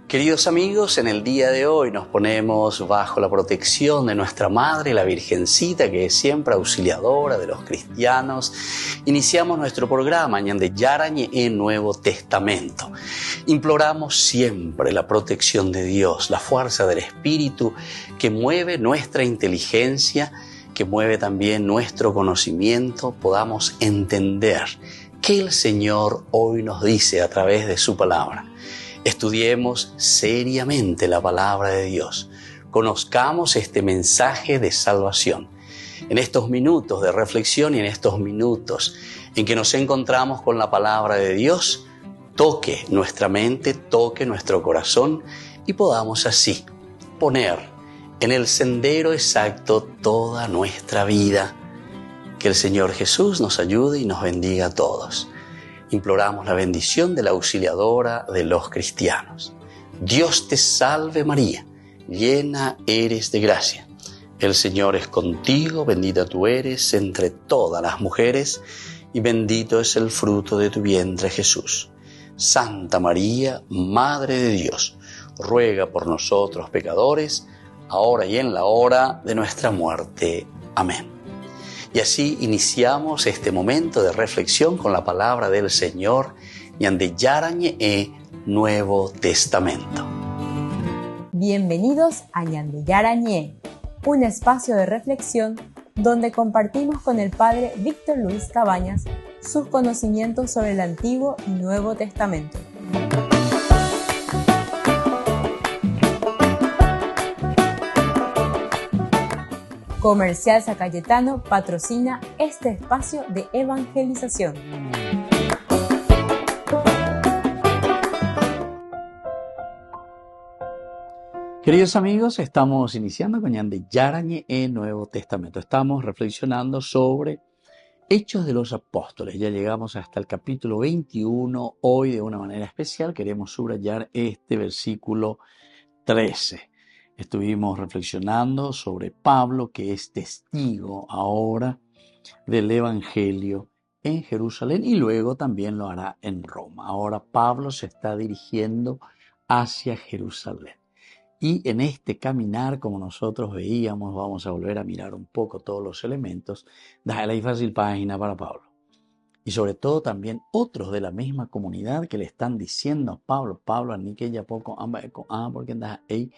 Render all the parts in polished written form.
Queridos amigos, en el día de hoy nos ponemos bajo la protección de nuestra Madre, la Virgencita, que es siempre auxiliadora de los cristianos. Iniciamos nuestro programa Ñande Yarañe en Nuevo Testamento. Imploramos siempre la protección de Dios, la fuerza del Espíritu que mueve nuestra inteligencia, que mueve también nuestro conocimiento, podamos entender qué el Señor hoy nos dice a través de su palabra. Estudiemos seriamente la palabra de Dios. Conozcamos este mensaje de salvación. En estos minutos de reflexión y en estos minutos en que nos encontramos con la palabra de Dios, toque nuestra mente, toque nuestro corazón y podamos así poner en el sendero exacto toda nuestra vida. Que el Señor Jesús nos ayude y nos bendiga a todos. Imploramos la bendición de la auxiliadora de los cristianos. Dios te salve María, llena eres de gracia. El Señor es contigo, bendita tú eres entre todas las mujeres y bendito es el fruto de tu vientre Jesús. Santa María, Madre de Dios, ruega por nosotros pecadores, ahora y en la hora de nuestra muerte. Amén. Y así iniciamos este momento de reflexión con la palabra del Señor, Ñande Yarañe Nuevo Testamento. Bienvenidos a Ñande Yarañe, un espacio de reflexión donde compartimos con el Padre Víctor Luis Cabañas sus conocimientos sobre el Antiguo y Nuevo Testamento. Comercial San Cayetano patrocina este espacio de evangelización. Queridos amigos, estamos iniciando con Ñande Yarañe Nuevo Testamento. Estamos reflexionando sobre Hechos de los Apóstoles. Ya llegamos hasta el capítulo 21. Hoy, de una manera especial, queremos subrayar este versículo 13. Estuvimos reflexionando sobre Pablo, que es testigo ahora del Evangelio en Jerusalén y luego también lo hará en Roma. Ahora Pablo se está dirigiendo hacia Jerusalén. Y en este caminar, como nosotros veíamos, vamos a volver a mirar un poco todos los elementos, déjale ahí fácil página para Pablo. Y sobre todo también otros de la misma comunidad que le están diciendo a Pablo, ni que ya poco, porque andas ahí.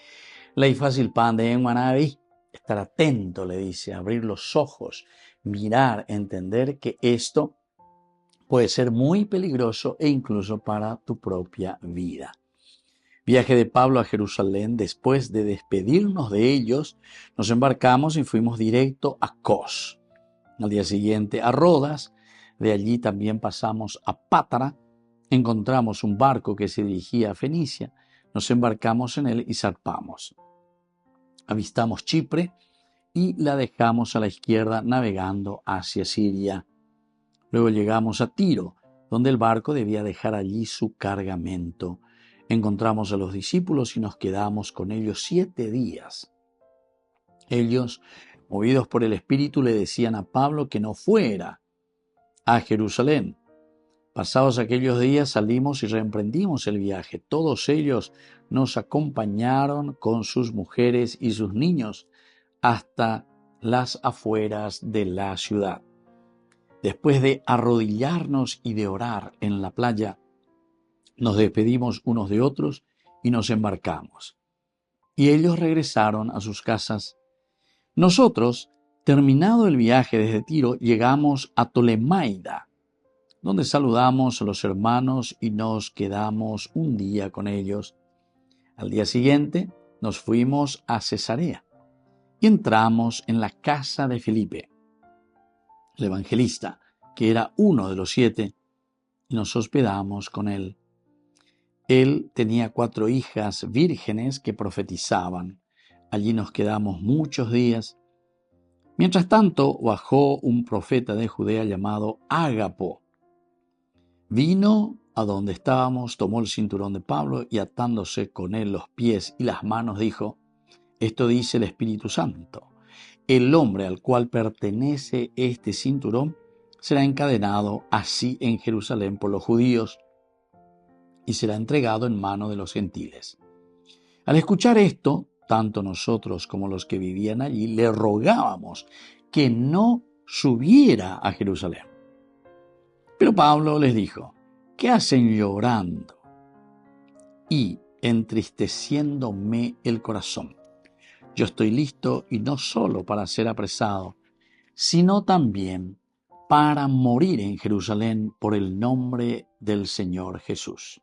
Ley fácil pan de Manaví, estar atento, le dice, abrir los ojos, mirar, entender que esto puede ser muy peligroso e incluso para tu propia vida. Viaje de Pablo a Jerusalén. Después de despedirnos de ellos, nos embarcamos y fuimos directo a Cos. Al día siguiente a Rodas, de allí también pasamos a Pátara, encontramos un barco que se dirigía a Fenicia, nos embarcamos en él y zarpamos. Avistamos Chipre y la dejamos a la izquierda navegando hacia Siria. Luego llegamos a Tiro, donde el barco debía dejar allí su cargamento. Encontramos a los discípulos y nos quedamos con ellos 7 días. Ellos, movidos por el Espíritu, le decían a Pablo que no fuera a Jerusalén. Pasados aquellos días salimos y reemprendimos el viaje. Todos ellos nos acompañaron con sus mujeres y sus niños hasta las afueras de la ciudad. Después de arrodillarnos y de orar en la playa, nos despedimos unos de otros y nos embarcamos. Y ellos regresaron a sus casas. Nosotros, terminado el viaje desde Tiro, llegamos a Tolemaida, donde saludamos a los hermanos y nos quedamos un día con ellos. Al día siguiente nos fuimos a Cesarea y entramos en la casa de Felipe, el evangelista, que era uno de los 7, y nos hospedamos con él. Él tenía 4 hijas vírgenes que profetizaban. Allí nos quedamos muchos días. Mientras tanto, bajó un profeta de Judea llamado Ágapo. Vino a donde estábamos, tomó el cinturón de Pablo y atándose con él los pies y las manos, dijo: esto dice el Espíritu Santo. El hombre al cual pertenece este cinturón será encadenado así en Jerusalén por los judíos y será entregado en mano de los gentiles. Al escuchar esto, tanto nosotros como los que vivían allí le rogábamos que no subiera a Jerusalén. Pero Pablo les dijo: ¿qué hacen llorando y entristeciéndome el corazón? Yo estoy listo, y no solo para ser apresado, sino también para morir en Jerusalén por el nombre del Señor Jesús.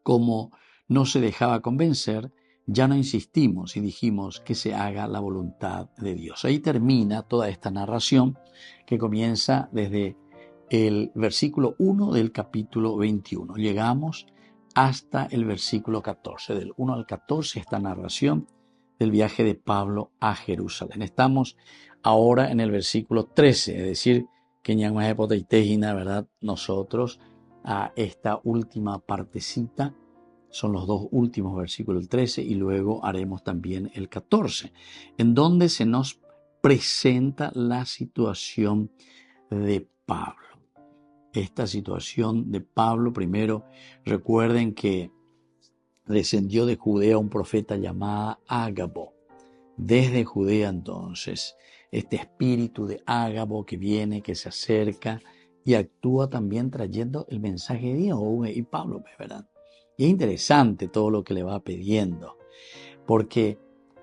Como no se dejaba convencer, ya no insistimos y dijimos que se haga la voluntad de Dios. Ahí termina toda esta narración que comienza desde el versículo 1 del capítulo 21. Llegamos hasta el versículo 14. Del 1 al 14, esta narración del viaje de Pablo a Jerusalén. Estamos ahora en el versículo 13, es decir, que ñangmaje poteitejina, ¿verdad? Nosotros a esta última partecita, son los dos últimos versículos, el 13, y luego haremos también el 14, en donde se nos presenta la situación de Pablo. Esta situación de Pablo, primero recuerden que descendió de Judea un profeta llamado Ágabo. Desde Judea entonces, este espíritu de Ágabo que viene, que se acerca y actúa también trayendo el mensaje de Dios. Y Pablo, ¿verdad? Y es interesante todo lo que le va pidiendo, porque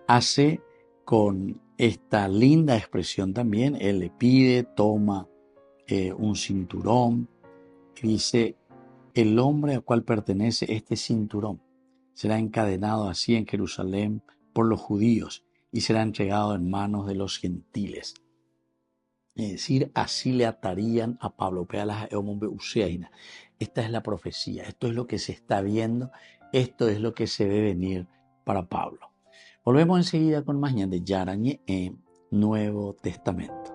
hace con esta linda expresión también, él le pide, toma un cinturón, y dice: el hombre al cual pertenece este cinturón será encadenado así en Jerusalén por los judíos y será entregado en manos de los gentiles. Es decir, así le atarían a Pablo. Esta es la profecía, esto es lo que se está viendo, esto es lo que se ve venir para Pablo. Volvemos enseguida con más de Yarañe en Nuevo Testamento.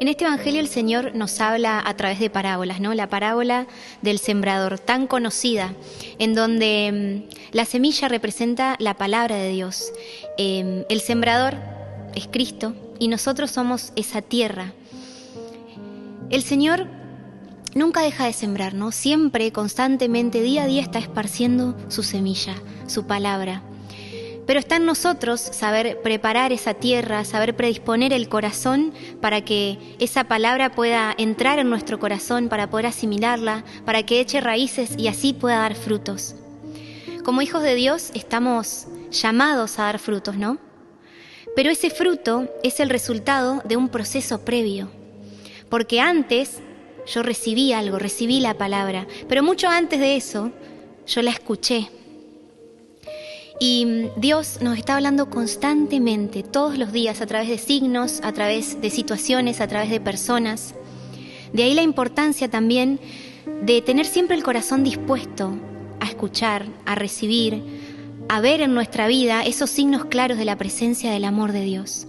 En este evangelio el Señor nos habla a través de parábolas, ¿no? La parábola del sembrador, tan conocida, en donde la semilla representa la palabra de Dios. El sembrador es Cristo y nosotros somos esa tierra. El Señor nunca deja de sembrar, ¿no? Siempre, constantemente, día a día está esparciendo su semilla, su palabra. Pero está en nosotros saber preparar esa tierra, saber predisponer el corazón para que esa palabra pueda entrar en nuestro corazón, para poder asimilarla, para que eche raíces y así pueda dar frutos. Como hijos de Dios estamos llamados a dar frutos, ¿no? Pero ese fruto es el resultado de un proceso previo. Porque antes yo recibí algo, recibí la palabra, pero mucho antes de eso yo la escuché. Y Dios nos está hablando constantemente, todos los días, a través de signos, a través de situaciones, a través de personas. De ahí la importancia también de tener siempre el corazón dispuesto a escuchar, a recibir, a ver en nuestra vida esos signos claros de la presencia del amor de Dios.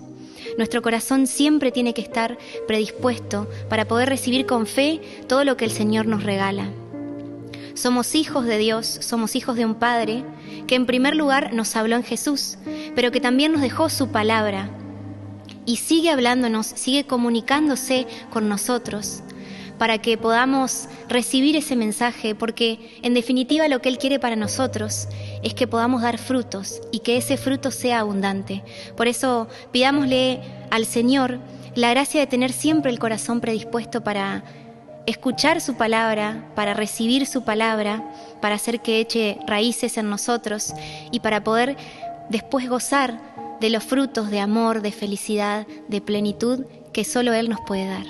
Nuestro corazón siempre tiene que estar predispuesto para poder recibir con fe todo lo que el Señor nos regala. Somos hijos de Dios, somos hijos de un Padre que en primer lugar nos habló en Jesús, pero que también nos dejó su palabra y sigue hablándonos, sigue comunicándose con nosotros para que podamos recibir ese mensaje, porque en definitiva lo que Él quiere para nosotros es que podamos dar frutos y que ese fruto sea abundante. Por eso pidámosle al Señor la gracia de tener siempre el corazón predispuesto para escuchar su palabra, para recibir su palabra, para hacer que eche raíces en nosotros y para poder después gozar de los frutos de amor, de felicidad, de plenitud que solo Él nos puede dar.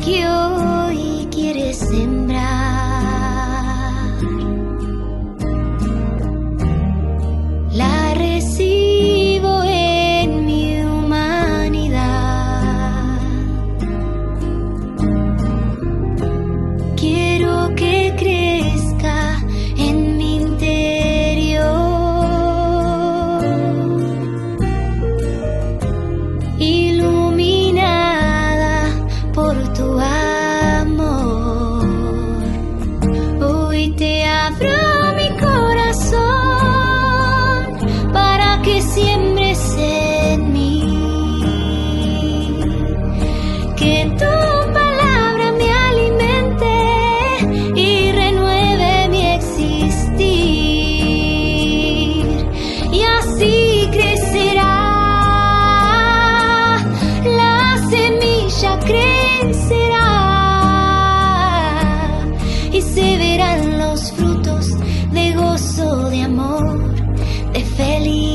que hoy quieres sembrar. La recibo en mi humanidad. Quiero que crezca en mi interior, iluminada por tu amor. Hoy te abro mi corazón para que siembres en mí, que tu palabra me alimente y renueve mi existir, y así crecerá la semilla, crecerá y se verán los frutos de gozo, de amor, de felicidad.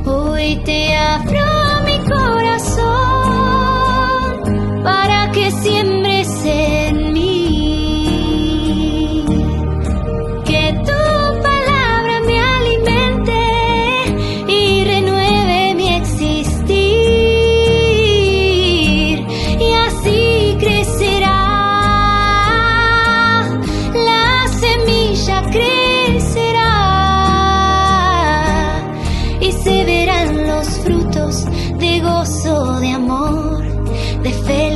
Hoy te abro mi corazón para que siembres en mí, que tu palabra me alimente y renueve mi existir, y así crecerá la semilla, crecerá y se verán los frutos de gozo, de amor, de felicidad,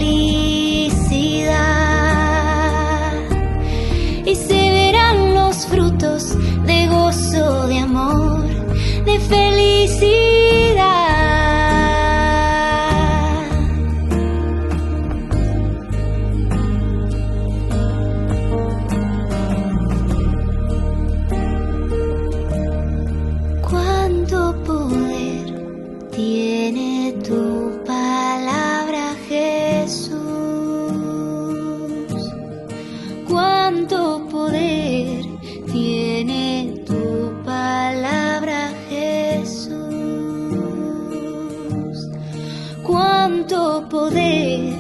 y se verán los frutos de gozo, de amor, de felicidad. Cuánto poder tiene tu palabra, Jesús. Cuánto poder tiene tu palabra, Jesús. Cuánto poder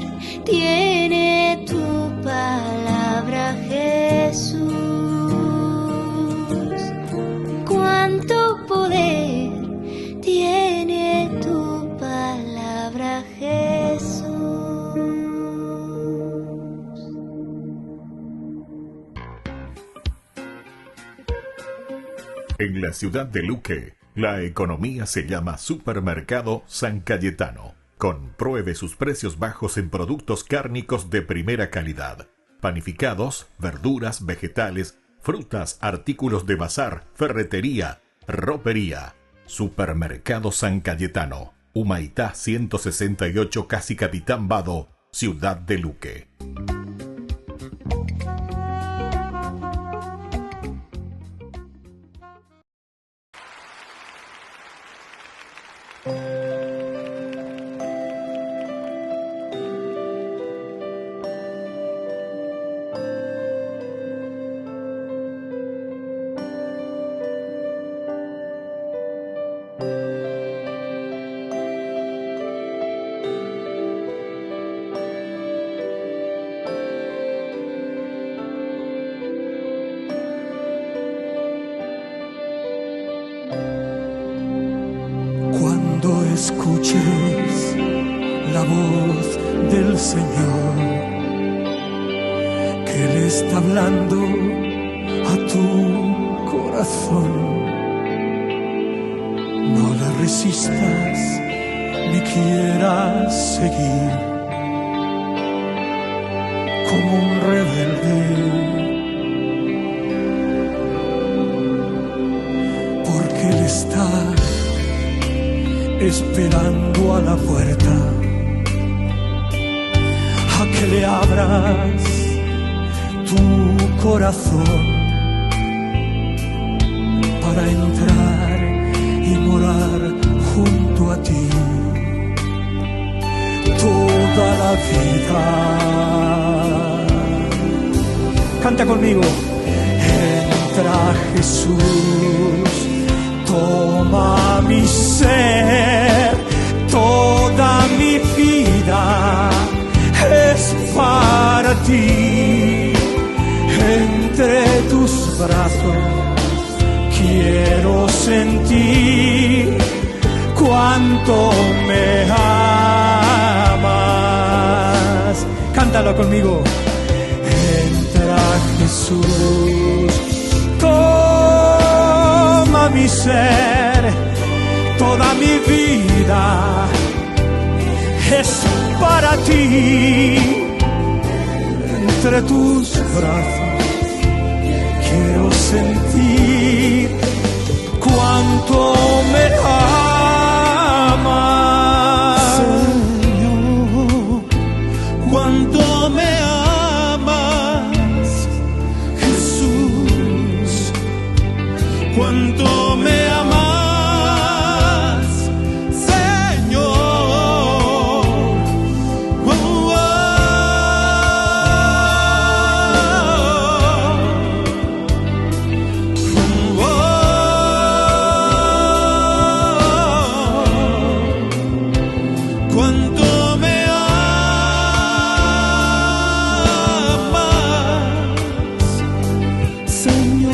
tiene tu palabra, Jesús. Cuánto poder tiene tu palabra, Jesús. En la ciudad de Luque, la economía se llama Supermercado San Cayetano. Compruebe sus precios bajos en productos cárnicos de primera calidad. Panificados, verduras, vegetales, frutas, artículos de bazar, ferretería, ropería. Supermercado San Cayetano, Humaitá 168, casi Capitán Vado, ciudad de Luque. Cuando escuches la voz del Señor, que Él está hablando a tu corazón, no la resistas ni quieras seguir como un rebelde, porque Él está esperando a la puerta a que le abras tu corazón para entrar y morar junto a ti toda la vida. Canta conmigo. Entra Jesús, toma mi ser, toda mi vida. vida es para ti. Entre tus brazos quiero sentir cuánto me amas. Cántalo conmigo. Entra Jesús, toma mi ser, toda mi vida es para ti. Entre tus brazos quiero sentir cuánto me amas, Señor, cuánto me amas, Jesús, cuánto me amas, Señor. Oh, oh, oh, cuánto me amas, Señor.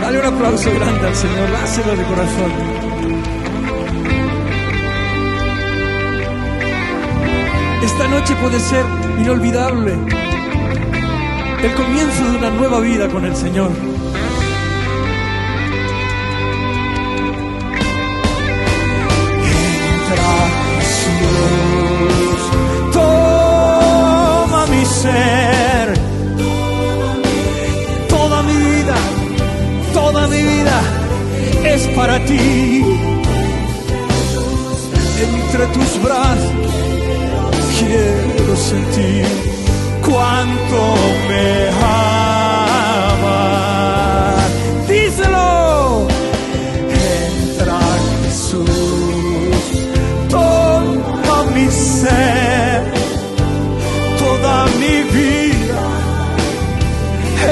Dale un aplauso grande al Señor, dáselo de corazón. Esta noche puede ser inolvidable, el comienzo de una nueva vida con el Señor. Entra Jesús, toma mi ser, toda mi vida es para ti. Entre tus brazos quiero sentir cuánto me amas. Díselo. Entra Jesús, toma mi ser, toda mi vida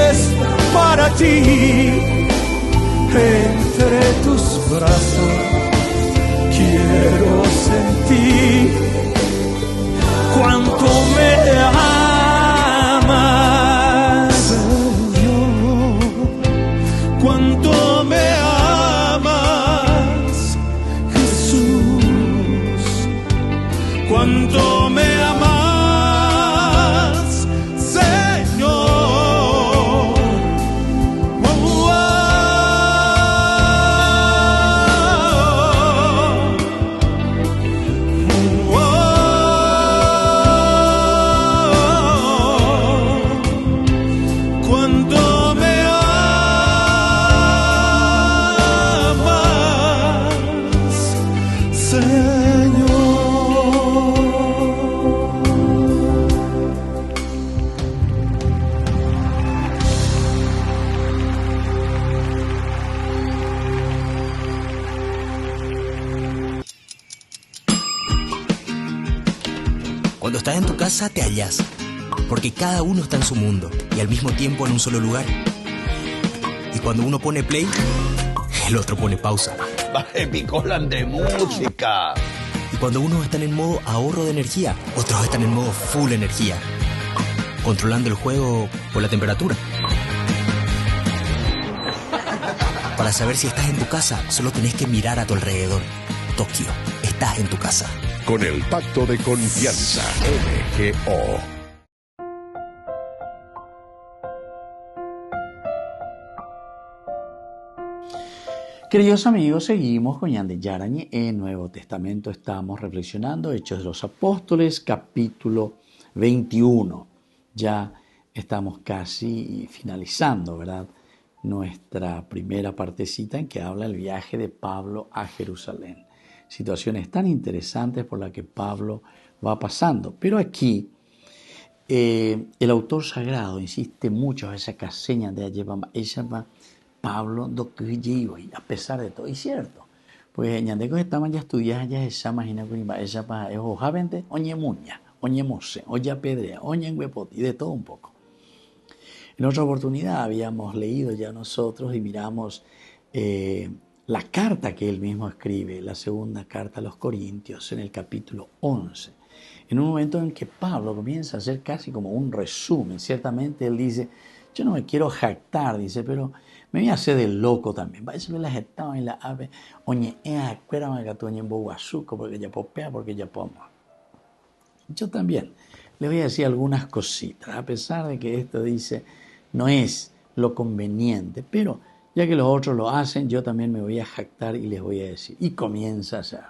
es para ti. Entre tus brazos quiero sentir cuánto me amas, Señor, cuánto me amas, Jesús, cuánto me amas, Señor. Oh, oh, cuánto me amas, Señor. Cuando estás en tu casa te hallas, porque cada uno está en su mundo y al mismo tiempo en un solo lugar. Y cuando uno pone play, el otro pone pausa. Baje picolan de música. Y cuando unos están en modo ahorro de energía, otros están en modo full energía, controlando el juego por la temperatura. Para saber si estás en tu casa, solo tenés que mirar a tu alrededor. Tokio, estás en tu casa. Con el pacto de confianza MGO. Queridos amigos, seguimos con Yandel Yarañe en Nuevo Testamento. Estamos reflexionando Hechos de los Apóstoles, capítulo 21. Ya estamos casi finalizando, ¿verdad? Nuestra primera partecita en que habla el viaje de Pablo a Jerusalén. Situaciones tan interesantes por las que Pablo va pasando. Pero aquí el autor sagrado insiste mucho a esa caseña de ella Pablo do que a pesar de todo, y cierto, pues ñandecos estaban ya estudiando ya esa imagina que esa pa es ojavente oñemuña oñe mose, oñe pedrea, oñe huepoti, de todo un poco. En otra oportunidad habíamos leído ya nosotros y miramos la carta que él mismo escribe, la segunda carta a los Corintios, en el capítulo 11. En un momento en que Pablo comienza a hacer casi como un resumen. Ciertamente él dice, yo no me quiero jactar, dice, pero me voy a hacer de loco también. Va a decirle la jetado en la ave, oye, acuérdame que tú en boguazuco, porque ya popea, porque ya pomo. Yo también le voy a decir algunas cositas, a pesar de que esto dice, no es lo conveniente, pero ya que los otros lo hacen, yo también me voy a jactar y les voy a decir. Y comienza a hacer.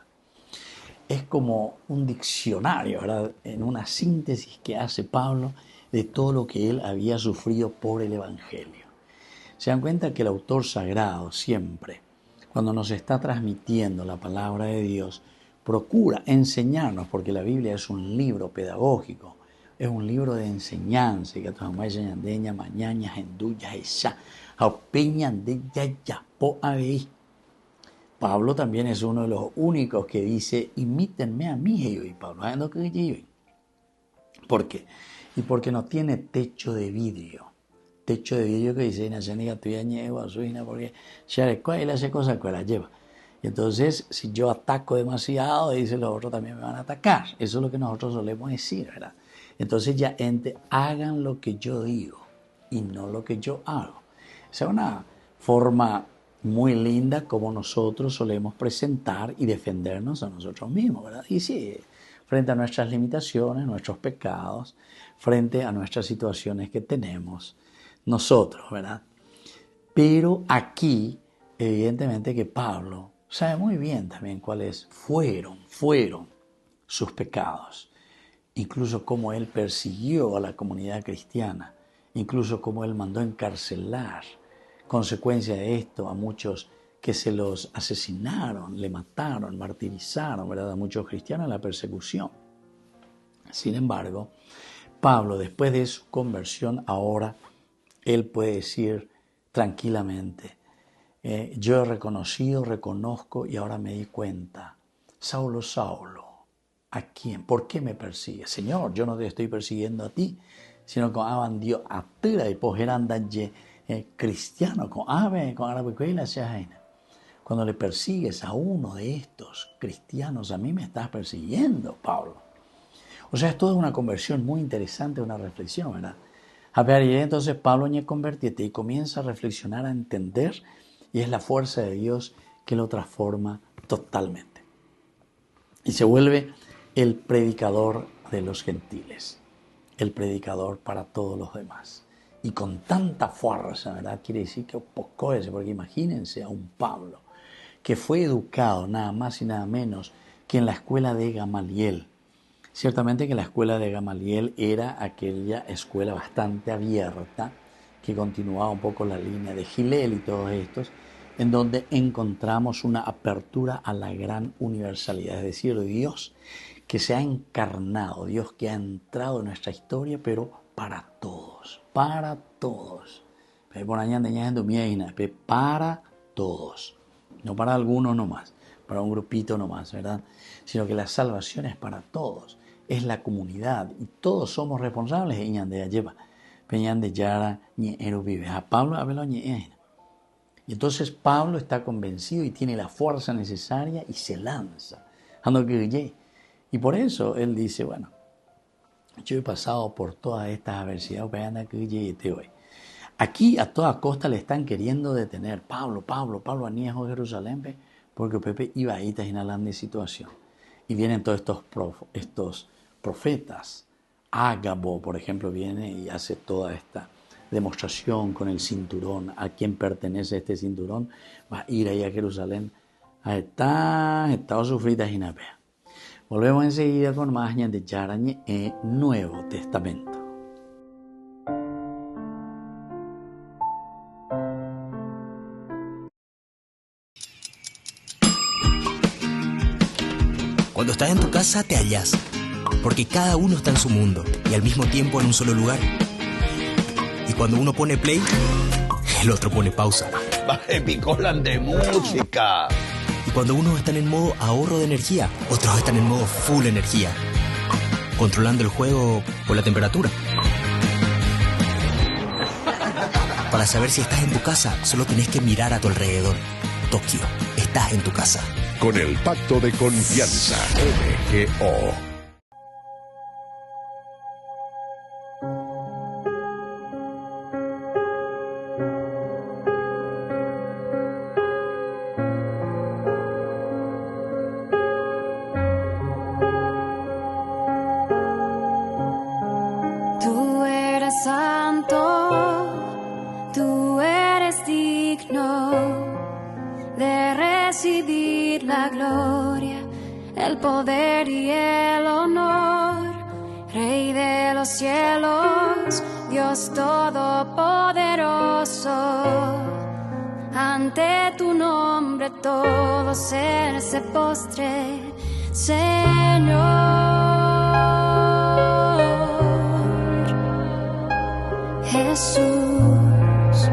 Es como un diccionario, ¿verdad? En una síntesis que hace Pablo de todo lo que él había sufrido por el Evangelio. Se dan cuenta que el autor sagrado siempre, cuando nos está transmitiendo la palabra de Dios, procura enseñarnos, porque la Biblia es un libro pedagógico, es un libro de enseñanza, que todas más enseñandeña, mañana, enduya, esa, aupeñan de ya, po ahí. Pablo también es uno de los únicos que dice, imítenme a mí, y Pablo, ¿por qué? Y porque no tiene techo de vidrio. Techo de vidrio que dice, porque él hace cosas que la lleva. Y entonces, si yo ataco demasiado, dice los otros también me van a atacar. Eso es lo que nosotros solemos decir, ¿verdad? Entonces ya hagan lo que yo digo y no lo que yo hago. Esa es una forma muy linda como nosotros solemos presentar y defendernos a nosotros mismos, ¿verdad? Y sí, frente a nuestras limitaciones, nuestros pecados, frente a nuestras situaciones que tenemos nosotros, ¿verdad? Pero aquí, evidentemente que Pablo sabe muy bien también cuáles fueron sus pecados, incluso cómo él persiguió a la comunidad cristiana, incluso cómo él mandó encarcelar, consecuencia de esto, a muchos que se los asesinaron, le mataron, martirizaron, ¿verdad? A muchos cristianos en la persecución. Sin embargo, Pablo, después de su conversión, ahora él puede decir tranquilamente, yo he reconocido, reconozco y ahora me di cuenta, Saulo, Saulo, ¿a quién? ¿Por qué me persigue? Señor, yo no te estoy persiguiendo a ti, sino que Dios a ti y pogerandaye cristiano, con árabe, cuando le persigues a uno de estos cristianos, a mí me estás persiguiendo, Pablo. O sea, es toda una conversión muy interesante, una reflexión, ¿verdad? A ver, y entonces Pablo ñe convertiete y comienza a reflexionar, a entender, y es la fuerza de Dios que lo transforma totalmente. Y se vuelve el predicador de los gentiles, el predicador para todos los demás. Y con tanta fuerza, ¿verdad? Quiere decir que poco es, porque imagínense a un Pablo que fue educado nada más y nada menos que en la escuela de Gamaliel. Ciertamente que la escuela de Gamaliel era aquella escuela bastante abierta que continuaba un poco la línea de Gilel y todos estos, en donde encontramos una apertura a la gran universalidad, es decir, Dios que se ha encarnado, Dios que ha entrado en nuestra historia, pero para todos, para todos. Para todos, no para algunos nomás, para un grupito nomás, ¿verdad? Sino que la salvación es para todos, es la comunidad y todos somos responsables. Y entonces Pablo está convencido y tiene la fuerza necesaria y se lanza. Y por eso él dice, bueno, yo he pasado por todas estas adversidades. Aquí a toda costa le están queriendo detener. Pablo, aniejo Jerusalén, porque Pepe iba ahí inhalando de situación. Y vienen todos estos profetas. Ágabo, por ejemplo, viene y hace toda esta demostración con el cinturón. ¿A quién pertenece este cinturón? Va a ir ahí a Jerusalén. A Estados sufridas y napea. Volvemos enseguida con más de Yarañe en Nuevo Testamento. Cuando estás en tu casa te hallas, porque cada uno está en su mundo y al mismo tiempo en un solo lugar. Y cuando uno pone play, el otro pone pausa. Picolan de música. Y cuando unos están en modo ahorro de energía, otros están en modo full energía. controlando el juego por la temperatura. Para saber si estás en tu casa, solo tenés que mirar a tu alrededor. Tokio, estás en tu casa. Con el Pacto de Confianza, MGO. Tú eres santo, tú eres digno de recibir la gloria, el poder y el honor. Rey de los cielos, Dios todopoderoso, ante tu nombre todo ser se postre, Señor. Jesús,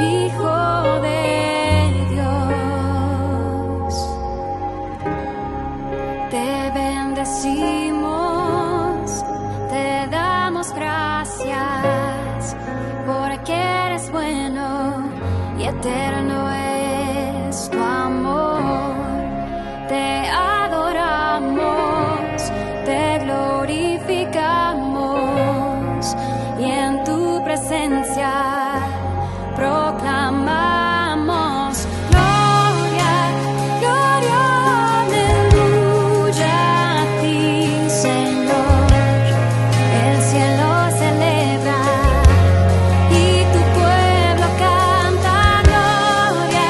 Hijo de Dios, te bendecimos, te damos gracias, porque eres bueno y eterno es tu amor. Te adoramos, te glorificamos y en tu presencia proclamamos gloria, gloria, aleluya a ti, Señor. El cielo celebra y tu pueblo canta gloria,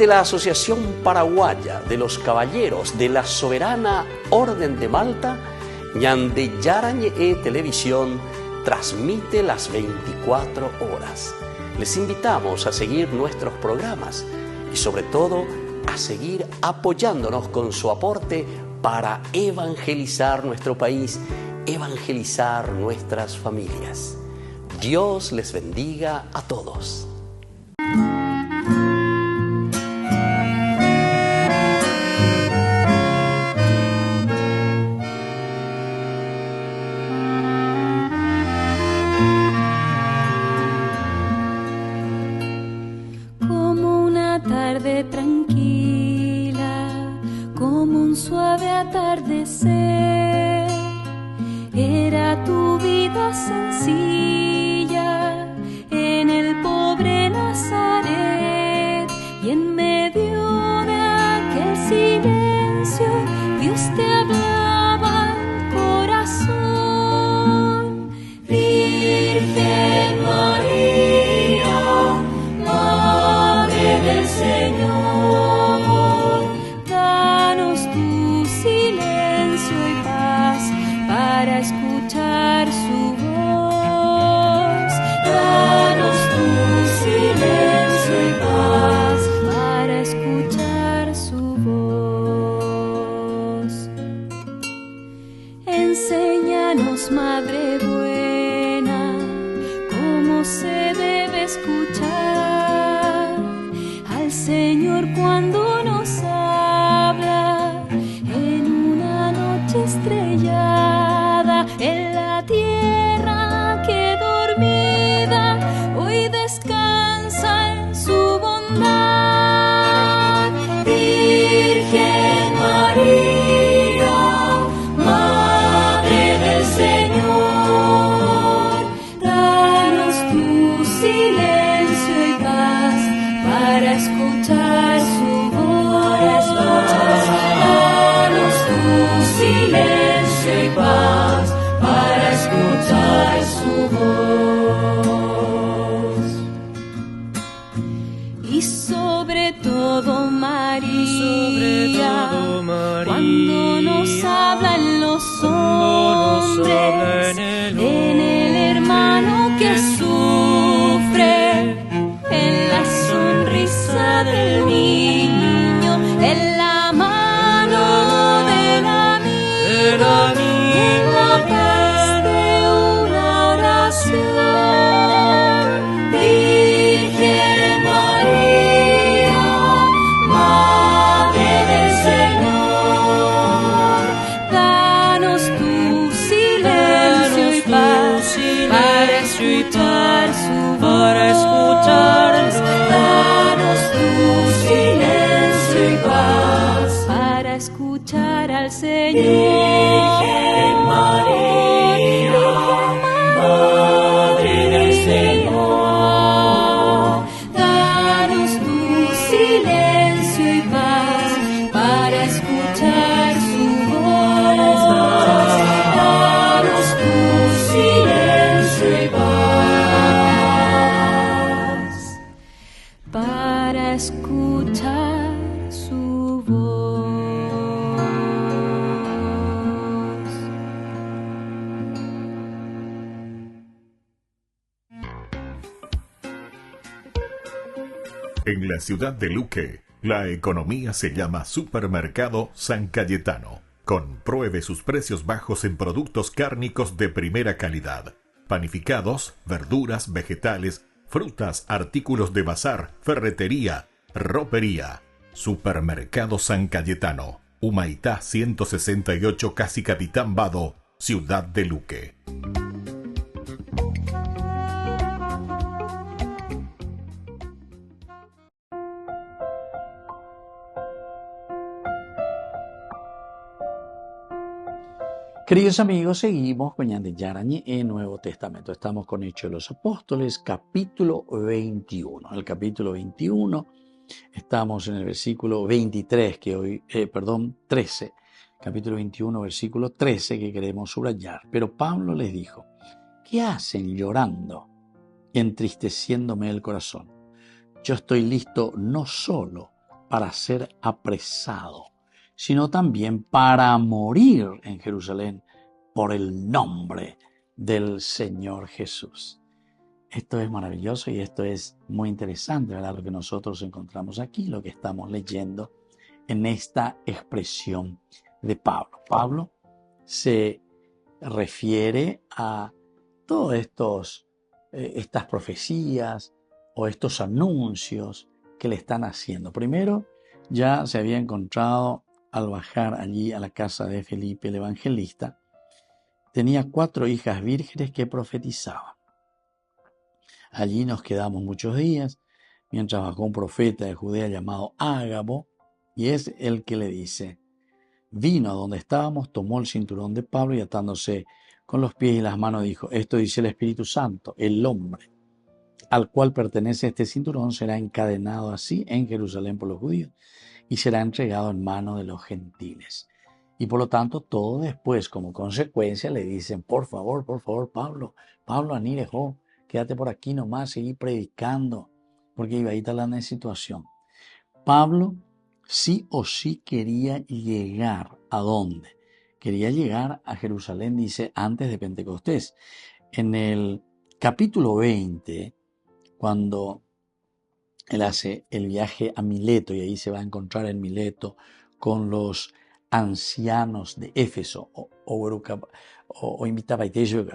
Desde la Asociación Paraguaya de los Caballeros de la Soberana Orden de Malta, Ñande Yarañe Televisión transmite las 24 horas. Les invitamos a seguir nuestros programas y sobre todo a seguir apoyándonos con su aporte para evangelizar nuestro país, evangelizar nuestras familias. Dios les bendiga a todos. Como una tarde tranquila, como un suave atardecer, era tu vida sencilla en el pobre Nazaret, y en medio de aquel silencio Dios te hablaba al corazón. Virgen María, Madre del Señor, danos tu silencio y paz para escuchar su voz. Danos tu silencio y paz para escuchar su voz. Enséñanos, Madre buena, cómo se debe escuchar al Señor cuando nos habla en una noche estrellada, en la tierra que dormida hoy descansa en su bondad. Virgen María, Madre del Señor, danos tu silencio y paz para escuchar su voz. Danos tu silencio y paz para escuchar su voz. Y sobre todo María, cuando nos hablan los hombres, en el hermano que sufre, en la sonrisa del niño, en la mano del amigo, en la paz de una oración. Virgen María, Madre del Señor, danos tu silencio y paz para escuchar su voz. Danos tu silencio y paz para escuchar al Señor. Virgen María, Madre del Señor, danos tu silencio y paz para escuchar su voz. Danos tu silencio y paz para escuchar su voz. En la ciudad de Luque, la economía se llama Supermercado San Cayetano. Compruebe sus precios bajos en productos cárnicos de primera calidad. Panificados, verduras, vegetales, frutas, artículos de bazar, ferretería, ropería. Supermercado San Cayetano, Humaitá 168, Casi Capitán Vado, ciudad de Luque. Queridos amigos, seguimos con Ñande Yarañe en Nuevo Testamento. Estamos con Hechos de los Apóstoles, capítulo 21. En el capítulo 21 estamos en el versículo 23, 13. Capítulo 21, versículo 13, que queremos subrayar. Pero Pablo les dijo: ¿qué hacen llorando y entristeciéndome el corazón? Yo estoy listo no solo para ser apresado, sino también para morir en Jerusalén por el nombre del Señor Jesús. Esto es maravilloso y esto es muy interesante, ¿verdad? Lo que nosotros encontramos aquí, lo que estamos leyendo en esta expresión de Pablo. Pablo se refiere a todas estas profecías o estos anuncios que le están haciendo. Primero, ya se había encontrado al bajar allí a la casa de Felipe el evangelista, tenía 4 hijas vírgenes que profetizaban. Allí nos quedamos muchos días, mientras bajó un profeta de Judea llamado Ágabo, y es el que le dice: vino a donde estábamos, tomó el cinturón de Pablo y atándose con los pies y las manos dijo: esto dice el Espíritu Santo, el hombre al cual pertenece este cinturón será encadenado así en Jerusalén por los judíos y será entregado en manos de los gentiles. Y por lo tanto, todo después, como consecuencia, le dicen: por favor, Pablo, Anirejo, quédate por aquí nomás, seguí predicando, porque iba a estar en la situación. Pablo sí o sí quería llegar ¿a dónde? Quería llegar a Jerusalén, dice, antes de Pentecostés. En el capítulo 20, cuando él hace el viaje a Mileto, y ahí se va a encontrar en Mileto con los ancianos de Éfeso, o invitaba a Éfeso,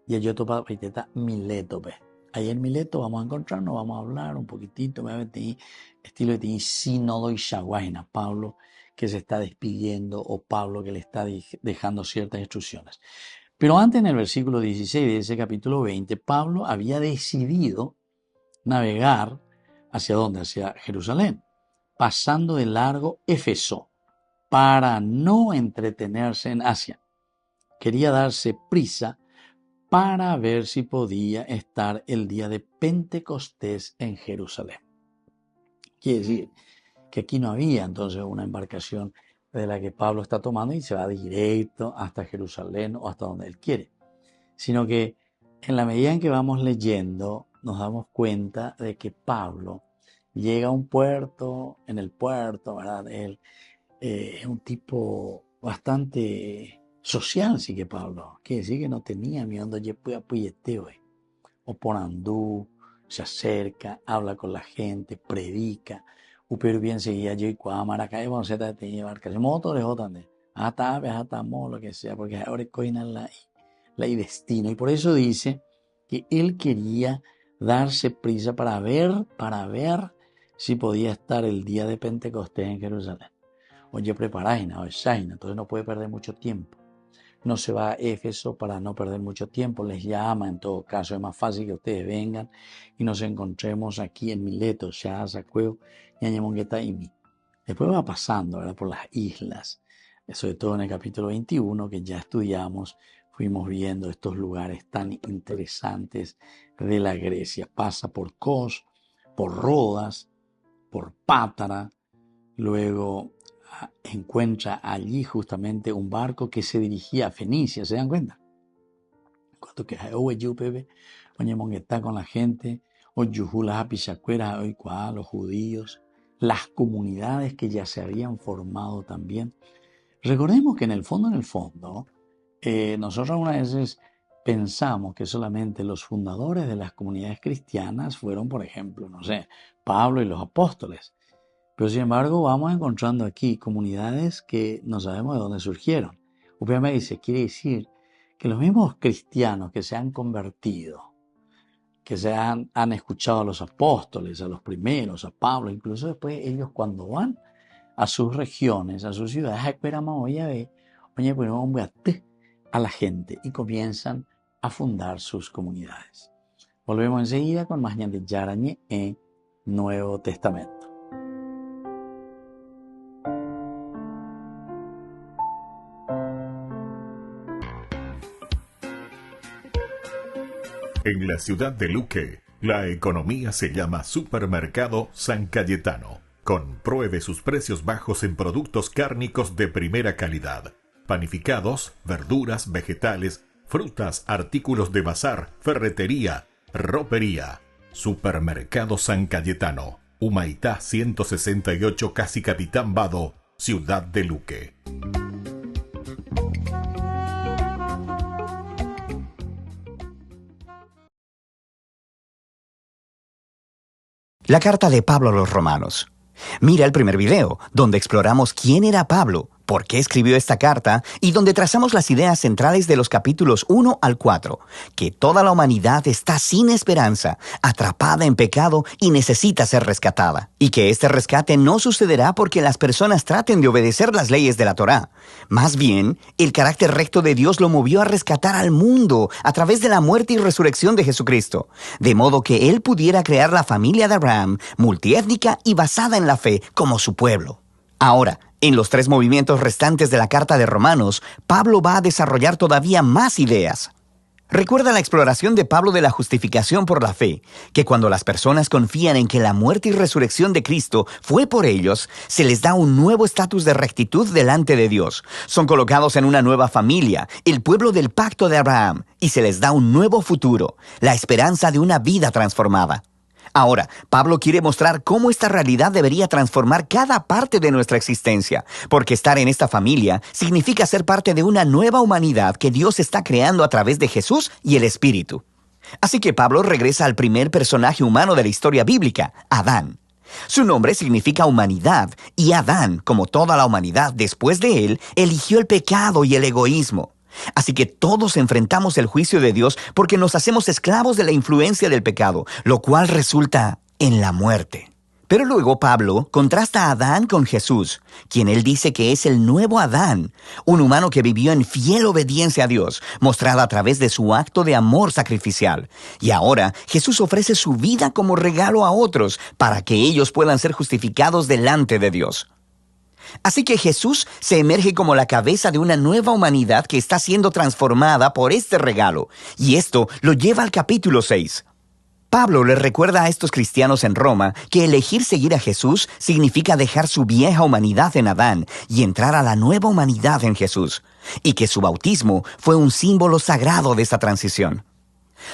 y yo topa paiteta Mileto. Ahí en Mileto vamos a encontrarnos, vamos a hablar un poquitito, estilo de sínodo y shaguaina, Pablo que se está despidiendo o Pablo que le está dejando ciertas instrucciones. Pero antes, en el versículo 16 de ese capítulo 20, Pablo había decidido navegar ¿hacia dónde? Hacia Jerusalén, pasando de largo Éfeso, para no entretenerse en Asia. Quería darse prisa para ver si podía estar el día de Pentecostés en Jerusalén. Quiere decir que aquí no había entonces una embarcación de la que Pablo está tomando y se va directo hasta Jerusalén o hasta donde él quiere, sino que en la medida en que vamos leyendo nos damos cuenta de que Pablo llega a un puerto, en el puerto, ¿verdad? Él es un tipo bastante social, sí que Pablo, quiere decir que no tenía miedo de apoyeteo, o por andú, se acerca, habla con la gente, predica. Pero bien seguía yo y cuámara acá y vamos a estar en embarcación motores o también hasta lo que sea, porque ahora coina la destino, y por eso dice que él quería darse prisa para ver si podía estar el día de Pentecostés en Jerusalén. Oye, preparaina o shaina, entonces no puede perder mucho tiempo. No se va a Éfeso para no perder mucho tiempo, les llama, en todo caso es más fácil que ustedes vengan y nos encontremos aquí en Mileto, Shazacueo, Ñañamongueta y Mi. Después va pasando, ¿verdad?, por las islas, sobre todo en el capítulo 21 que ya estudiamos, fuimos viendo estos lugares tan interesantes de la Grecia. Pasa por Kos, por Rodas, por Pátara, luego encuentra allí justamente un barco que se dirigía a Fenicia, ¿se dan cuenta? Cuando que está con la gente, o los judíos, las comunidades que ya se habían formado también. Recordemos que en el fondo, nosotros algunas veces pensamos que solamente los fundadores de las comunidades cristianas fueron, por ejemplo, Pablo y los apóstoles. Pero sin embargo vamos encontrando aquí comunidades que no sabemos de dónde surgieron. UPM dice, quiere decir que los mismos cristianos que se han convertido, que han escuchado a los apóstoles, a los primeros, a Pablo, incluso después ellos cuando van a sus regiones, a sus ciudades, esperamos a la gente y comienzan a fundar sus comunidades. Volvemos enseguida con más de Yarañé en Nuevo Testamento. En la ciudad de Luque, la economía se llama Supermercado San Cayetano. Compruebe sus precios bajos en productos cárnicos de primera calidad. Panificados, verduras, vegetales, frutas, artículos de bazar, ferretería, ropería. Supermercado San Cayetano, Humaitá 168, casi Capitán Vado, Ciudad de Luque. La carta de Pablo a los Romanos. Mira el primer video, donde exploramos quién era Pablo, por qué escribió esta carta y donde trazamos las ideas centrales de los capítulos 1 al 4, que toda la humanidad está sin esperanza, atrapada en pecado y necesita ser rescatada, y que este rescate no sucederá porque las personas traten de obedecer las leyes de la Torá. Más bien, el carácter recto de Dios lo movió a rescatar al mundo a través de la muerte y resurrección de Jesucristo, de modo que Él pudiera crear la familia de Abraham, multiétnica y basada en la fe, como su pueblo. Ahora, en los 3 movimientos restantes de la carta de Romanos, Pablo va a desarrollar todavía más ideas. Recuerda la exploración de Pablo de la justificación por la fe, que cuando las personas confían en que la muerte y resurrección de Cristo fue por ellos, se les da un nuevo estatus de rectitud delante de Dios. Son colocados en una nueva familia, el pueblo del pacto de Abraham, y se les da un nuevo futuro, la esperanza de una vida transformada. Ahora, Pablo quiere mostrar cómo esta realidad debería transformar cada parte de nuestra existencia, porque estar en esta familia significa ser parte de una nueva humanidad que Dios está creando a través de Jesús y el Espíritu. Así que Pablo regresa al primer personaje humano de la historia bíblica, Adán. Su nombre significa humanidad, y Adán, como toda la humanidad después de él, eligió el pecado y el egoísmo. Así que todos enfrentamos el juicio de Dios porque nos hacemos esclavos de la influencia del pecado, lo cual resulta en la muerte. Pero luego Pablo contrasta a Adán con Jesús, quien él dice que es el nuevo Adán, un humano que vivió en fiel obediencia a Dios, mostrada a través de su acto de amor sacrificial. Y ahora Jesús ofrece su vida como regalo a otros para que ellos puedan ser justificados delante de Dios. Así que Jesús se emerge como la cabeza de una nueva humanidad que está siendo transformada por este regalo, y esto lo lleva al capítulo 6. Pablo le recuerda a estos cristianos en Roma que elegir seguir a Jesús significa dejar su vieja humanidad en Adán y entrar a la nueva humanidad en Jesús, y que su bautismo fue un símbolo sagrado de esta transición.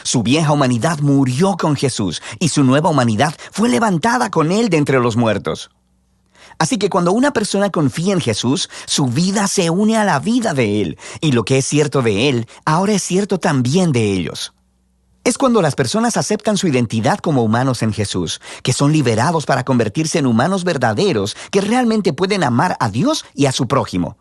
Su vieja humanidad murió con Jesús, y su nueva humanidad fue levantada con Él de entre los muertos. Así que cuando una persona confía en Jesús, su vida se une a la vida de Él, y lo que es cierto de Él, ahora es cierto también de ellos. Es cuando las personas aceptan su identidad como humanos en Jesús, que son liberados para convertirse en humanos verdaderos que realmente pueden amar a Dios y a su prójimo.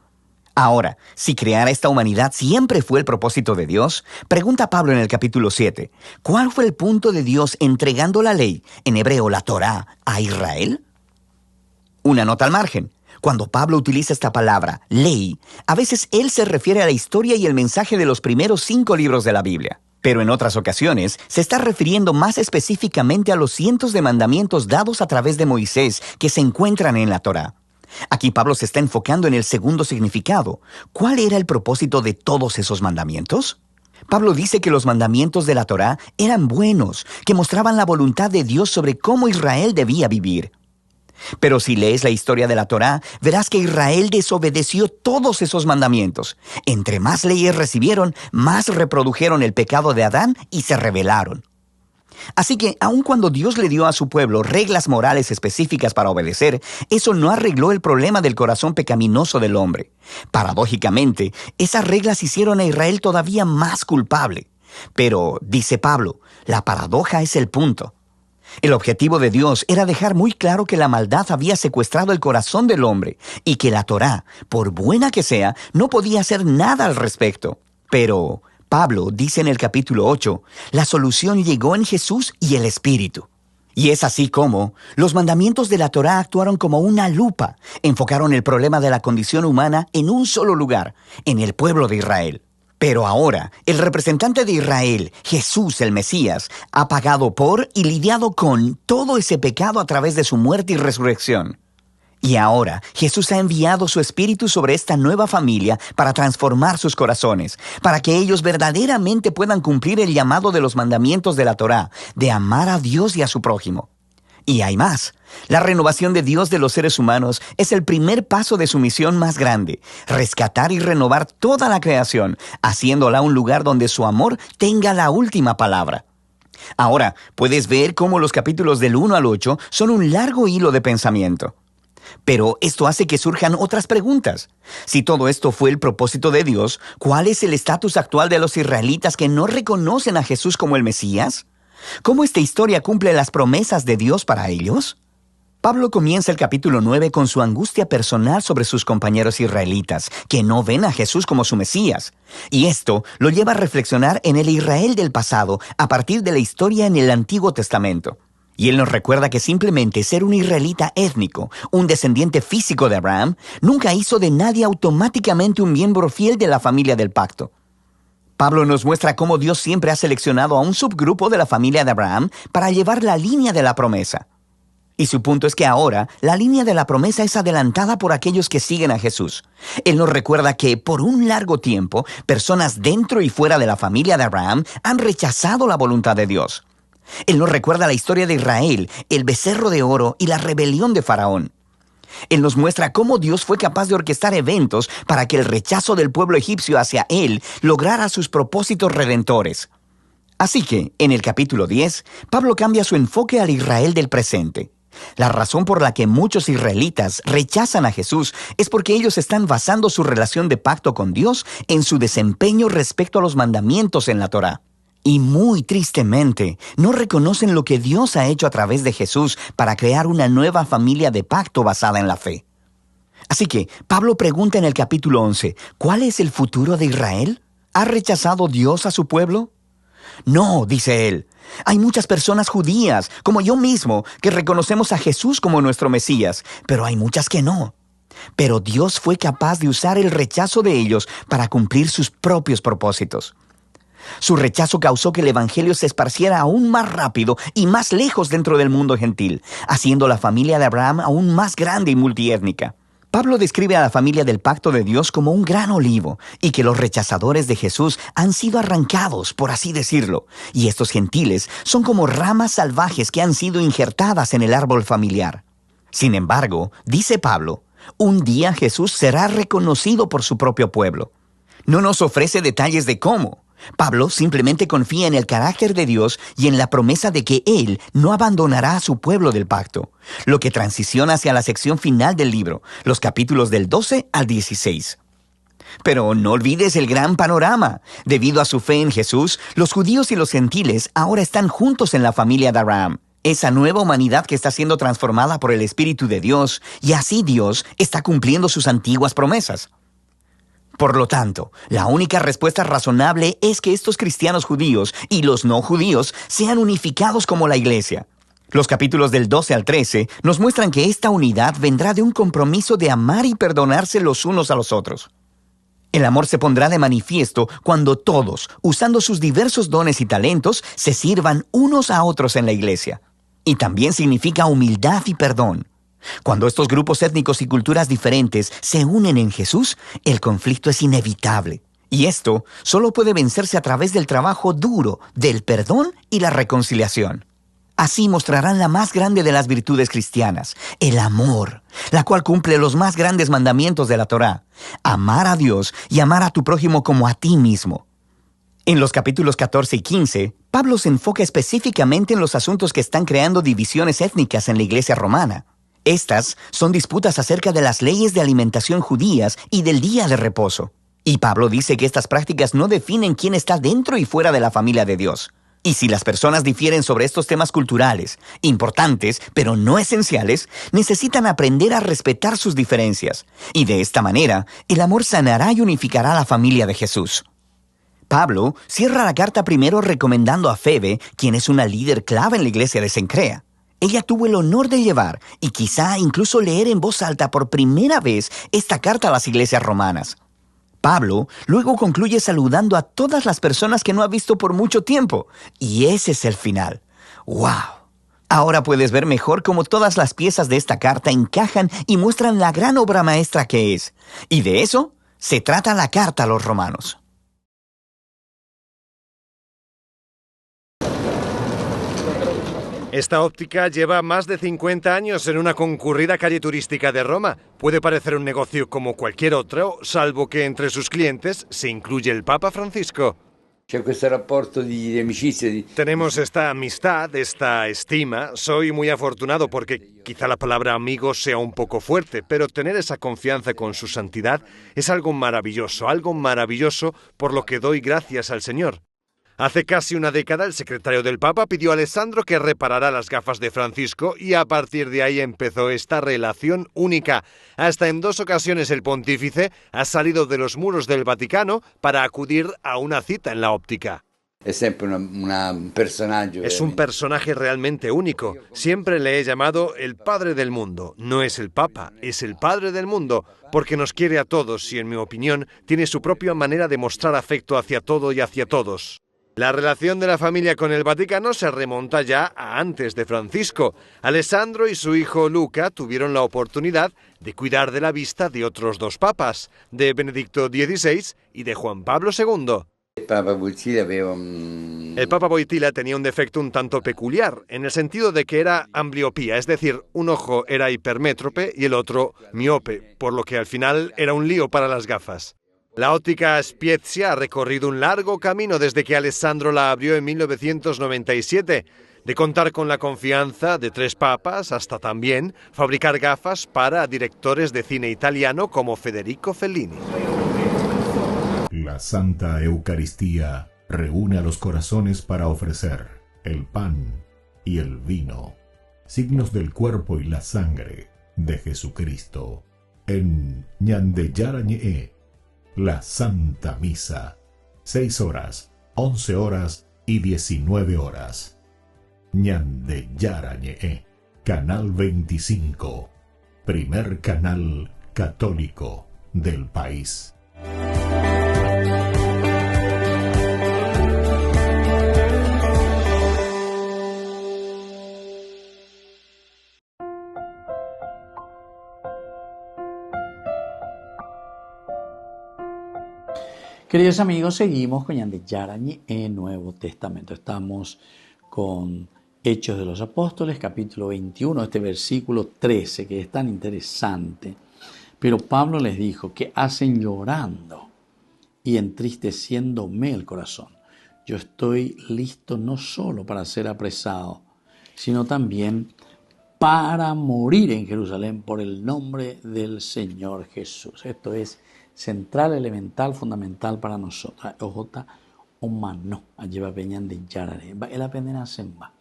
Ahora, si crear esta humanidad siempre fue el propósito de Dios, pregunta Pablo en el capítulo 7, ¿cuál fue el punto de Dios entregando la ley, en hebreo la Torá, a Israel? Una nota al margen. Cuando Pablo utiliza esta palabra, ley, a veces él se refiere a la historia y el mensaje de los primeros 5 libros de la Biblia. Pero en otras ocasiones se está refiriendo más específicamente a los cientos de mandamientos dados a través de Moisés que se encuentran en la Torá. Aquí Pablo se está enfocando en el segundo significado. ¿Cuál era el propósito de todos esos mandamientos? Pablo dice que los mandamientos de la Torá eran buenos, que mostraban la voluntad de Dios sobre cómo Israel debía vivir. Pero si lees la historia de la Torá, verás que Israel desobedeció todos esos mandamientos. Entre más leyes recibieron, más reprodujeron el pecado de Adán y se rebelaron. Así que, aun cuando Dios le dio a su pueblo reglas morales específicas para obedecer, eso no arregló el problema del corazón pecaminoso del hombre. Paradójicamente, esas reglas hicieron a Israel todavía más culpable. Pero, dice Pablo, la paradoja es el punto. El objetivo de Dios era dejar muy claro que la maldad había secuestrado el corazón del hombre y que la Torá, por buena que sea, no podía hacer nada al respecto. Pero Pablo dice en el capítulo 8, la solución llegó en Jesús y el Espíritu. Y es así como los mandamientos de la Torá actuaron como una lupa, enfocaron el problema de la condición humana en un solo lugar, en el pueblo de Israel. Pero ahora, el representante de Israel, Jesús el Mesías, ha pagado por y lidiado con todo ese pecado a través de su muerte y resurrección. Y ahora, Jesús ha enviado su Espíritu sobre esta nueva familia para transformar sus corazones, para que ellos verdaderamente puedan cumplir el llamado de los mandamientos de la Torá, de amar a Dios y a su prójimo. Y hay más. La renovación de Dios de los seres humanos es el primer paso de su misión más grande, rescatar y renovar toda la creación, haciéndola un lugar donde su amor tenga la última palabra. Ahora, puedes ver cómo los capítulos del 1 al 8 son un largo hilo de pensamiento. Pero esto hace que surjan otras preguntas. Si todo esto fue el propósito de Dios, ¿cuál es el estatus actual de los israelitas que no reconocen a Jesús como el Mesías? ¿Cómo esta historia cumple las promesas de Dios para ellos? Pablo comienza el capítulo 9 con su angustia personal sobre sus compañeros israelitas, que no ven a Jesús como su Mesías. Y esto lo lleva a reflexionar en el Israel del pasado a partir de la historia en el Antiguo Testamento. Y él nos recuerda que simplemente ser un israelita étnico, un descendiente físico de Abraham, nunca hizo de nadie automáticamente un miembro fiel de la familia del pacto. Pablo nos muestra cómo Dios siempre ha seleccionado a un subgrupo de la familia de Abraham para llevar la línea de la promesa. Y su punto es que ahora la línea de la promesa es adelantada por aquellos que siguen a Jesús. Él nos recuerda que por un largo tiempo, personas dentro y fuera de la familia de Abraham han rechazado la voluntad de Dios. Él nos recuerda la historia de Israel, el becerro de oro y la rebelión de Faraón. Él nos muestra cómo Dios fue capaz de orquestar eventos para que el rechazo del pueblo egipcio hacia él lograra sus propósitos redentores. Así que, en el capítulo 10, Pablo cambia su enfoque al Israel del presente. La razón por la que muchos israelitas rechazan a Jesús es porque ellos están basando su relación de pacto con Dios en su desempeño respecto a los mandamientos en la Torá. Y muy tristemente, no reconocen lo que Dios ha hecho a través de Jesús para crear una nueva familia de pacto basada en la fe. Así que, Pablo pregunta en el capítulo 11, ¿cuál es el futuro de Israel? ¿Ha rechazado Dios a su pueblo? No, dice él. Hay muchas personas judías, como yo mismo, que reconocemos a Jesús como nuestro Mesías, pero hay muchas que no. Pero Dios fue capaz de usar el rechazo de ellos para cumplir sus propios propósitos. Su rechazo causó que el evangelio se esparciera aún más rápido y más lejos dentro del mundo gentil, haciendo la familia de Abraham aún más grande y multiétnica. Pablo describe a la familia del pacto de Dios como un gran olivo y que los rechazadores de Jesús han sido arrancados, por así decirlo, y estos gentiles son como ramas salvajes que han sido injertadas en el árbol familiar. Sin embargo, dice Pablo, un día Jesús será reconocido por su propio pueblo. No nos ofrece detalles de cómo. Pablo simplemente confía en el carácter de Dios y en la promesa de que Él no abandonará a su pueblo del pacto, lo que transiciona hacia la sección final del libro, los capítulos del 12 al 16. Pero no olvides el gran panorama. Debido a su fe en Jesús, los judíos y los gentiles ahora están juntos en la familia de Abraham, esa nueva humanidad que está siendo transformada por el Espíritu de Dios, y así Dios está cumpliendo sus antiguas promesas. Por lo tanto, la única respuesta razonable es que estos cristianos judíos y los no judíos sean unificados como la iglesia. Los capítulos del 12 al 13 nos muestran que esta unidad vendrá de un compromiso de amar y perdonarse los unos a los otros. El amor se pondrá de manifiesto cuando todos, usando sus diversos dones y talentos, se sirvan unos a otros en la iglesia. Y también significa humildad y perdón. Cuando estos grupos étnicos y culturas diferentes se unen en Jesús, el conflicto es inevitable. Y esto solo puede vencerse a través del trabajo duro, del perdón y la reconciliación. Así mostrarán la más grande de las virtudes cristianas, el amor, la cual cumple los más grandes mandamientos de la Torá: amar a Dios y amar a tu prójimo como a ti mismo. En los capítulos 14 y 15, Pablo se enfoca específicamente en los asuntos que están creando divisiones étnicas en la iglesia romana. Estas son disputas acerca de las leyes de alimentación judías y del día de reposo. Y Pablo dice que estas prácticas no definen quién está dentro y fuera de la familia de Dios. Y si las personas difieren sobre estos temas culturales, importantes, pero no esenciales, necesitan aprender a respetar sus diferencias. Y de esta manera, el amor sanará y unificará a la familia de Jesús. Pablo cierra la carta primero recomendando a Febe, quien es una líder clave en la iglesia de Cencrea. Ella tuvo el honor de llevar y quizá incluso leer en voz alta por primera vez esta carta a las iglesias romanas. Pablo luego concluye saludando a todas las personas que no ha visto por mucho tiempo. Y ese es el final. ¡Wow! Ahora puedes ver mejor cómo todas las piezas de esta carta encajan y muestran la gran obra maestra que es. Y de eso se trata la carta a los romanos. Esta óptica lleva más de 50 años en una concurrida calle turística de Roma. Puede parecer un negocio como cualquier otro, salvo que entre sus clientes se incluye el Papa Francisco. C'è questo rapporto di amicizia. Tenemos esta amistad, esta estima. Soy muy afortunado porque quizá la palabra amigo sea un poco fuerte, pero tener esa confianza con su santidad es algo maravilloso por lo que doy gracias al Señor. Hace casi una década el secretario del Papa pidió a Alessandro que reparara las gafas de Francisco y a partir de ahí empezó esta relación única. Hasta en 2 ocasiones el pontífice ha salido de los muros del Vaticano para acudir a una cita en la óptica. Es un personaje. Es un personaje realmente único. Siempre le he llamado el Padre del Mundo. No es el Papa, es el Padre del Mundo, porque nos quiere a todos y, en mi opinión, tiene su propia manera de mostrar afecto hacia todo y hacia todos. La relación de la familia con el Vaticano se remonta ya a antes de Francisco. Alessandro y su hijo Luca tuvieron la oportunidad de cuidar de la vista de otros 2 papas, de Benedicto XVI y de Juan Pablo II. El Papa Wojtyła tenía un defecto un tanto peculiar, en el sentido de que era ambliopía, es decir, un ojo era hipermétrope y el otro miope, por lo que al final era un lío para las gafas. La óptica Spiezia ha recorrido un largo camino desde que Alessandro la abrió en 1997, de contar con la confianza de 3 papas hasta también fabricar gafas para directores de cine italiano como Federico Fellini. La Santa Eucaristía reúne a los corazones para ofrecer el pan y el vino, signos del cuerpo y la sangre de Jesucristo. En Ñande Yarañe, la Santa Misa, 6 horas, 11 horas y 19 horas. Ñande Yarañe, Canal 25, primer canal católico del país. Queridos amigos, seguimos con Ñande Yarañe en Nuevo Testamento. Estamos con Hechos de los Apóstoles, capítulo 21, este versículo 13, que es tan interesante. Pero Pablo les dijo: que hacen llorando y entristeciéndome el corazón. Yo estoy listo no solo para ser apresado, sino también para morir en Jerusalén por el nombre del Señor Jesús. Esto es central, elemental, fundamental para nosotros. Ojota o mano, lleva peñan de yarare, el aprenderá semba.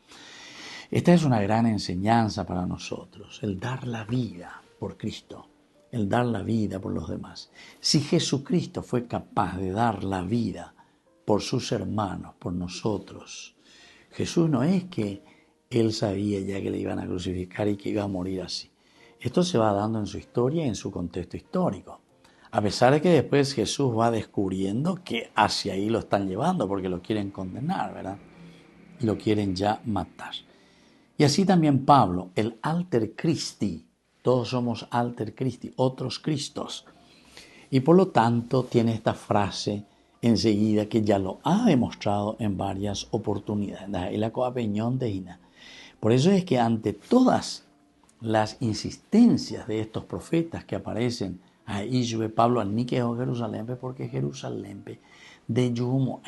Esta es una gran enseñanza para nosotros, el dar la vida por Cristo, el dar la vida por los demás. Si Jesucristo fue capaz de dar la vida por sus hermanos, por nosotros, Jesús no es que Él sabía ya que le iban a crucificar y que iba a morir así. Esto se va dando en su historia y en su contexto histórico. A pesar de que después Jesús va descubriendo que hacia ahí lo están llevando porque lo quieren condenar, ¿verdad? Y lo quieren ya matar. Y así también Pablo, el alter Christi. Todos somos alter Christi, otros Cristos. Y por lo tanto tiene esta frase enseguida que ya lo ha demostrado en varias oportunidades. Por eso es que ante todas las insistencias de estos profetas que aparecen, ahí Pablo al Nike o Jerusalén, porque Jerusalén de Yumo,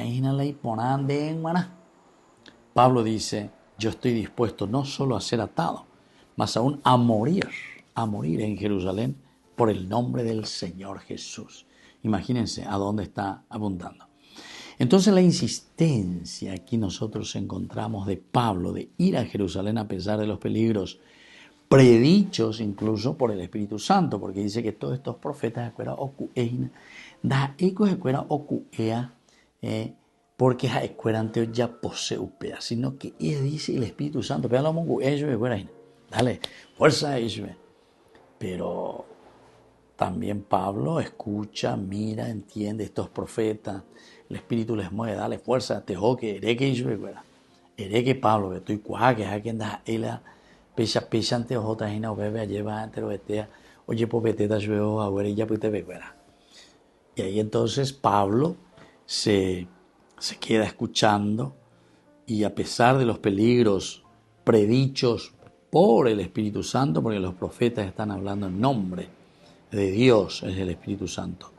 Pablo dice: yo estoy dispuesto no solo a ser atado, mas aún a morir en Jerusalén por el nombre del Señor Jesús. Imagínense a dónde está apuntando. Entonces la insistencia aquí nosotros encontramos de Pablo de ir a Jerusalén a pesar de los peligros predichos incluso por el Espíritu Santo, porque dice que todos estos profetas porque ante ya poseupea, sino que dice el Espíritu Santo, dale, fuerza a ellos. Pero también Pablo escucha, mira, entiende estos profetas, el Espíritu les mueve, dale fuerza, te joque, que Pablo, estoy cuaque, que anda ella pecha ante ojota hina bebe lleva ante betea, oye popeteta yo ahora ya pues te becuera. Y ahí entonces Pablo se queda escuchando y a pesar de los peligros predichos por el Espíritu Santo, porque los profetas están hablando en nombre de Dios, es el Espíritu Santo,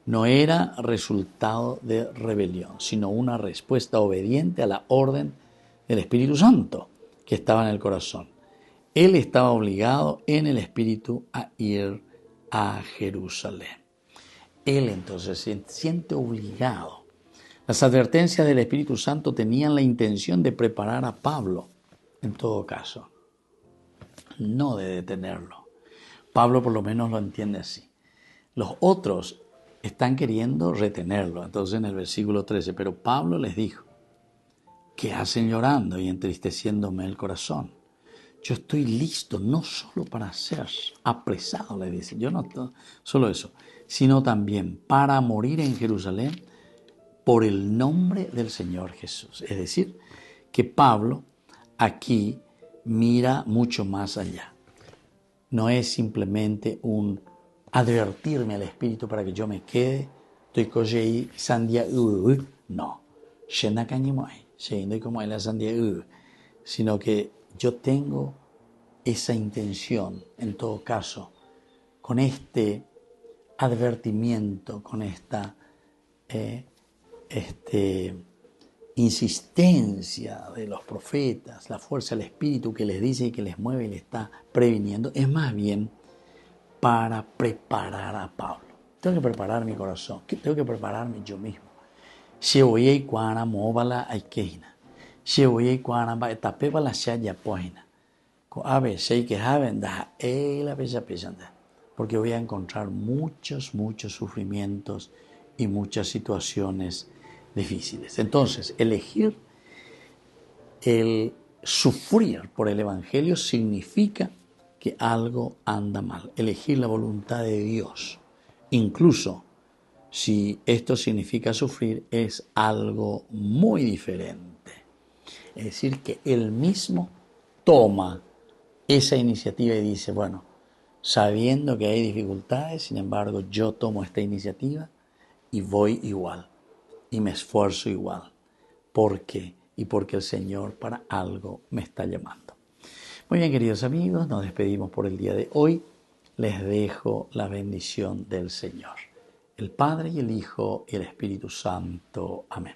no era resultado de rebelión, sino una respuesta obediente a la orden del Espíritu Santo que estaba en el corazón. Él estaba obligado en el Espíritu a ir a Jerusalén. Él entonces se siente obligado. Las advertencias del Espíritu Santo tenían la intención de preparar a Pablo, en todo caso, no de detenerlo. Pablo por lo menos lo entiende así. Los otros están queriendo retenerlo. Entonces en el versículo 13, pero Pablo les dijo, ¿qué hacen llorando y entristeciéndome el corazón? Yo estoy listo no solo para ser apresado, le dice, yo no solo eso, sino también para morir en Jerusalén por el nombre del Señor Jesús. Es decir, que Pablo aquí mira mucho más allá. No es simplemente un advertirme al Espíritu para que yo me quede, no, sino que yo tengo esa intención, en todo caso, con este advertimiento, con esta insistencia de los profetas, la fuerza del Espíritu que les dice y que les mueve y les está previniendo, es más bien para preparar a Pablo. Tengo que preparar mi corazón, tengo que prepararme yo mismo. Porque voy a encontrar muchos sufrimientos y muchas situaciones difíciles. Entonces, elegir el sufrir por el Evangelio significa que algo anda mal. Elegir la voluntad de Dios, incluso si esto significa sufrir, es algo muy diferente. Es decir, que Él mismo toma esa iniciativa y dice, bueno, sabiendo que hay dificultades, sin embargo, yo tomo esta iniciativa y voy igual, y me esfuerzo igual. ¿Por qué? Y porque el Señor para algo me está llamando. Muy bien, queridos amigos, nos despedimos por el día de hoy. Les dejo la bendición del Señor, el Padre y el Hijo y el Espíritu Santo. Amén.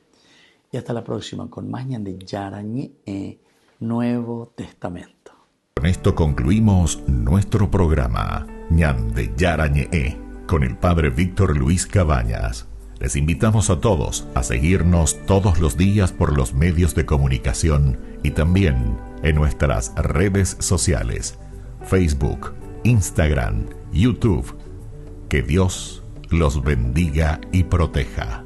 Y hasta la próxima con más de Yarañé Nuevo Testamento. Con esto concluimos nuestro programa Ñande Yarañé con el Padre Víctor Luis Cabañas. Les invitamos a todos a seguirnos todos los días por los medios de comunicación y también en nuestras redes sociales, Facebook, Instagram, YouTube. Que Dios los bendiga y proteja.